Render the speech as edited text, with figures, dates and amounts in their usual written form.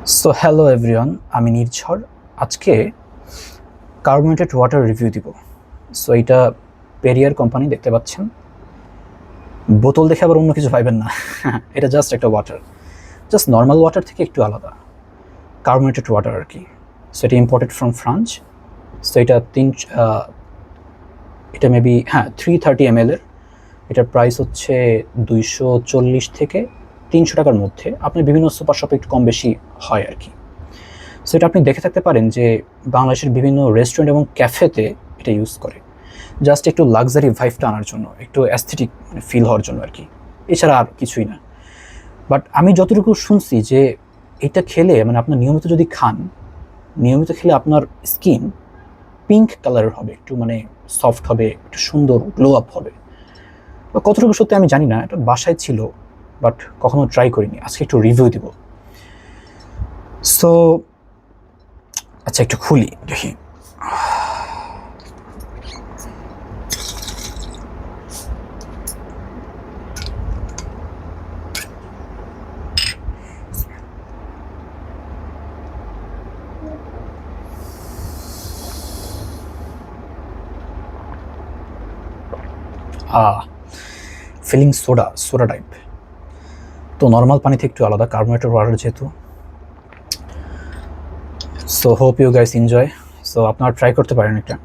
So hello everyone, আমি নির্ঝর। আজকে carbonated water review দিব। সো এটা পেরিয়ার কোম্পানি, দেখতে পাচ্ছেন। বোতল দেখে আবার অন্য কিছু পাইবেন না। এটা জাস্ট একটা ওয়াটার, জাস্ট নর্মাল ওয়াটার থেকে একটু আলাদা, কার্বনেটেড ওয়াটার আর কি। সো এটা ইম্পোর্টেড ফ্রম ফ্রান্স। সো এটা মেবি 330 ml এর। এটার প্রাইস হচ্ছে 240 থেকে 300 টাকার মধ্যে। আপনি বিভিন্ন সুপার শপে একটু কম বেশি হয় আর কি। সো এটা আপনি দেখে থাকতে পারেন যে বাংলাদেশের বিভিন্ন রেস্টুরেন্ট এবং ক্যাফেতে এটা ইউজ করে, জাস্ট একটু লাক্সারি ভাইবটা আনার জন্য, একটু অ্যাস্থেটিক ফিল হওয়ার জন্য আর কি, এছাড়া আর কিছুই না। বাট আমি যতটুকু শুনছি যে এটা খেলে, মানে আপনার নিয়মিত যদি খান, নিয়মিত খেলে আপনার স্কিন পিঙ্ক কালারের হবে, একটু মানে সফট হবে, একটু সুন্দর গ্লো আপ হবে। কতটুকু সত্যি আমি জানি না, এটা বাসায় ছিল বাট কখনো ট্রাই করিনি। আজকে একটু রিভিউ দিব। সো আচ্ছা, একটু খুলি দেখি। ফিলিং সোডা সোডা টাইপ, তো নর্মাল পানি থেকে একটু আলাদা, কার্বোনেটেড ওয়াটার যেহেতু। So hope you guys enjoy. So আপনারা ট্রাই করতে পারেন এটা।